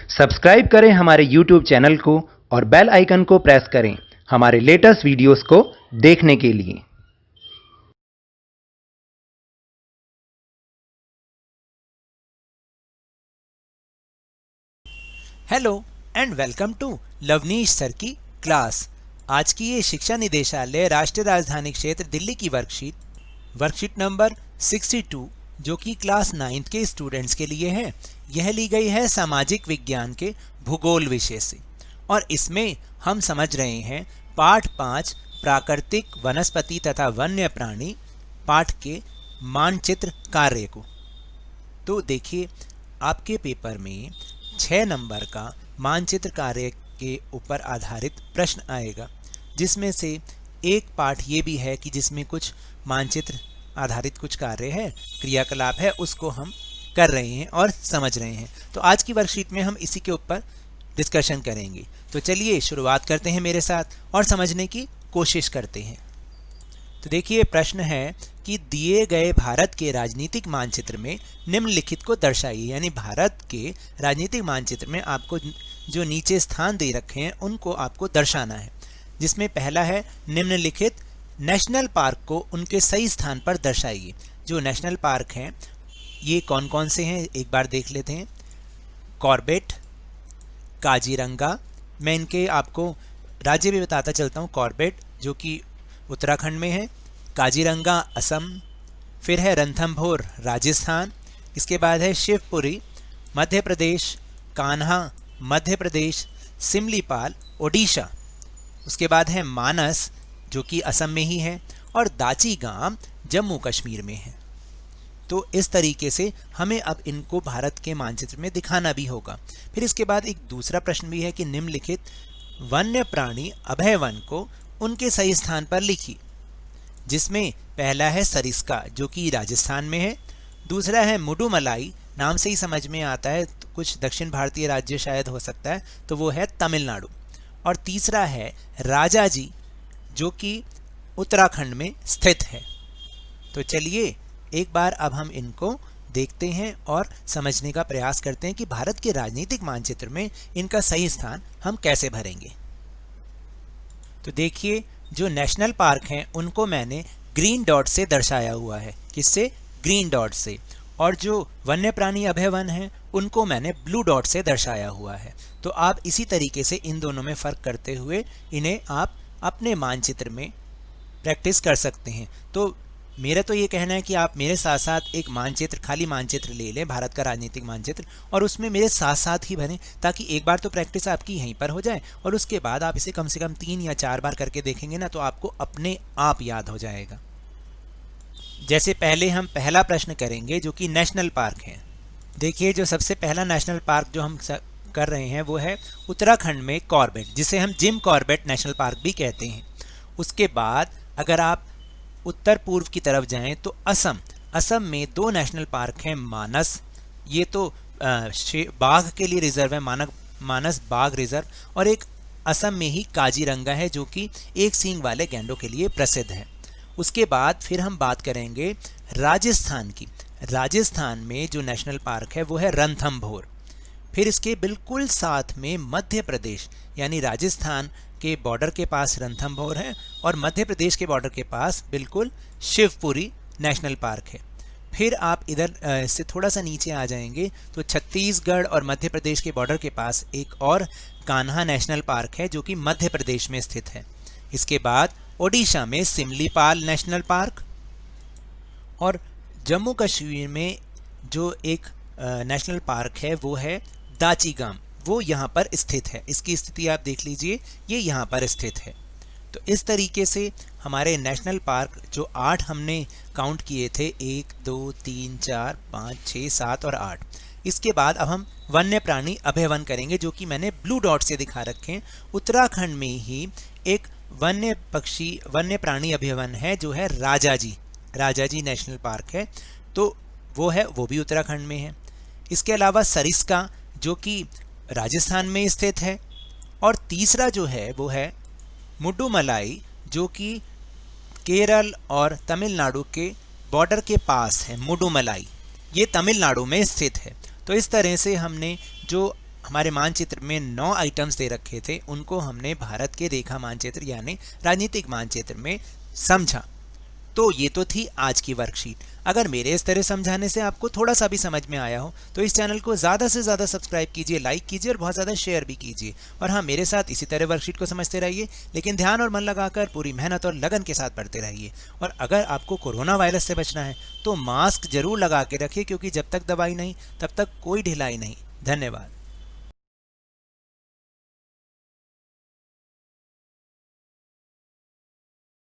Subscribe करें हमारे YouTube channel को और बेल आइकन को प्रेस करें हमारे लेटेस्ट वीडियोस को देखने के लिए। Hello and welcome to Lavneesh sir की क्लास। आज की ये शिक्षा निदेशालय राष्ट्रीय राजधानी क्षेत्र दिल्ली की वर्कशीट नंबर 62 जो कि क्लास 9th के स्टूडेंट्स के लिए है। यह ली गई है सामाजिक विज्ञान के भूगोल विषय से और इसमें हम समझ रहे हैं पाठ 5 प्राकृतिक वनस्पति तथा वन्य प्राणी पाठ के मानचित्र कार्य को। तो देखिए, आपके पेपर में 6 नंबर का मानचित्र कार्य के ऊपर आधारित प्रश्न आएगा, जिसमें से एक पाठ ये भी है कि जिसमें कुछ मानचित्र आधारित कुछ कार्य है, क्रियाकलाप है, उसको हम कर रहे हैं और समझ रहे हैं। तो आज की वर्कशीट में हम इसी के ऊपर डिस्कशन करेंगे। तो चलिए शुरुआत करते हैं मेरे साथ और समझने की कोशिश करते हैं। तो देखिए, प्रश्न है कि दिए गए भारत के राजनीतिक मानचित्र में निम्नलिखित को दर्शाइए। यानी भारत के राजनीतिक मानचित्र में आपको जो नीचे स्थान दे रखे हैं उनको आपको दर्शाना है, जिसमें पहला है निम्नलिखित नेशनल पार्क को उनके सही स्थान पर दर्शाइए। जो नेशनल पार्क हैं ये कौन कौन से हैं एक बार देख लेते हैं। कॉर्बेट, काजीरंगा, मैं इनके आपको राज्य भी बताता चलता हूँ। कॉर्बेट जो कि उत्तराखंड में है, काजीरंगा असम, फिर है रणथंभौर राजस्थान, इसके बाद है शिवपुरी मध्य प्रदेश, कान्हा मध्य प्रदेश, सिमलीपाल ओडिशा, उसके बाद है मानस जो कि असम में ही है और दाचीगाम जम्मू कश्मीर में है। तो इस तरीके से हमें अब इनको भारत के मानचित्र में दिखाना भी होगा। फिर इसके बाद एक दूसरा प्रश्न भी है कि निम्नलिखित वन्य प्राणी अभय वन को उनके सही स्थान पर लिखिए, जिसमें पहला है सरिस्का जो कि राजस्थान में है, दूसरा है मुडुमलाई, नाम से ही समझ में आता है कुछ दक्षिण भारतीय राज्य शायद हो सकता है, तो वो है तमिलनाडु, और तीसरा है राजाजी जो कि उत्तराखंड में स्थित है। तो चलिए एक बार अब हम इनको देखते हैं और समझने का प्रयास करते हैं कि भारत के राजनीतिक मानचित्र में इनका सही स्थान हम कैसे भरेंगे। तो देखिए, जो नेशनल पार्क हैं उनको मैंने ग्रीन डॉट से दर्शाया हुआ है। किससे? ग्रीन डॉट से। और जो वन्य प्राणी अभय वन हैं उनको मैंने ब्लू डॉट से दर्शाया हुआ है। तो आप इसी तरीके से इन दोनों में फ़र्क करते हुए इन्हें आप अपने मानचित्र में प्रैक्टिस कर सकते हैं। तो मेरा तो ये कहना है कि आप मेरे साथ साथ एक मानचित्र, खाली मानचित्र ले लें, भारत का राजनीतिक मानचित्र, और उसमें मेरे साथ साथ ही भरें, ताकि एक बार तो प्रैक्टिस आपकी यहीं पर हो जाए और उसके बाद आप इसे कम से कम 3 या 4 बार करके देखेंगे ना, तो आपको अपने आप याद हो जाएगा। जैसे पहले हम पहला प्रश्न करेंगे जो कि नेशनल पार्क है। देखिए, जो सबसे पहला नेशनल पार्क जो हम कर रहे हैं वो है उत्तराखंड में कॉर्बेट, जिसे हम जिम कॉर्बेट नेशनल पार्क भी कहते हैं। उसके बाद अगर आप उत्तर पूर्व की तरफ जाएं तो असम में 2 नेशनल पार्क हैं। मानस, ये तो बाघ के लिए रिजर्व है, मानस बाघ रिजर्व, और एक असम में ही काजीरंगा है जो कि एक सींग वाले गैंडों के लिए प्रसिद्ध है। उसके बाद फिर हम बात करेंगे राजस्थान की। राजस्थान में जो नेशनल पार्क है वो है रणथंभौर। फिर इसके बिल्कुल साथ में मध्य प्रदेश, यानी राजस्थान के बॉर्डर के पास रणथंभौर है और मध्य प्रदेश के बॉर्डर के पास बिल्कुल शिवपुरी नेशनल पार्क है। फिर आप इधर से थोड़ा सा नीचे आ जाएंगे तो छत्तीसगढ़ और मध्य प्रदेश के बॉर्डर के पास एक और कान्हा नेशनल पार्क है जो कि मध्य प्रदेश में स्थित है। इसके बाद ओडिशा में सिमलीपाल नेशनल पार्क, और जम्मू कश्मीर में जो एक नेशनल पार्क है वो है दाचीगाम, वो यहाँ पर स्थित है। इसकी स्थिति आप देख लीजिए, ये यहाँ पर स्थित है। तो इस तरीके से हमारे नेशनल पार्क जो 8 हमने काउंट किए थे, 1 2 3 4 5 6 7 और 8। इसके बाद अब हम वन्य प्राणी अभय वन करेंगे जो कि मैंने ब्लू डॉट से दिखा रखे हैं। उत्तराखंड में ही एक वन्य प्राणी अभय वन है जो है राजाजी नेशनल पार्क है, तो वो भी उत्तराखंड में है। इसके अलावा सरिस्का जो कि राजस्थान में स्थित है, और तीसरा जो है वो है मुडुमलाई जो कि केरल और तमिलनाडु के बॉर्डर के पास है। मुडुमलाई ये तमिलनाडु में स्थित है। तो इस तरह से हमने जो हमारे मानचित्र में 9 आइटम्स दे रखे थे, उनको हमने भारत के रेखा मानचित्र यानी राजनीतिक मानचित्र में समझा। तो ये तो थी आज की वर्कशीट। अगर मेरे इस तरह समझाने से आपको थोड़ा सा भी समझ में आया हो तो इस चैनल को ज़्यादा से ज़्यादा सब्सक्राइब कीजिए, लाइक कीजिए और बहुत ज़्यादा शेयर भी कीजिए। और हाँ, मेरे साथ इसी तरह वर्कशीट को समझते रहिए, लेकिन ध्यान और मन लगाकर पूरी मेहनत और लगन के साथ पढ़ते रहिए। और अगर आपको कोरोना वायरस से बचना है तो मास्क जरूर लगा के रखिए, क्योंकि जब तक दवाई नहीं तब तक कोई ढिलाई नहीं। धन्यवाद।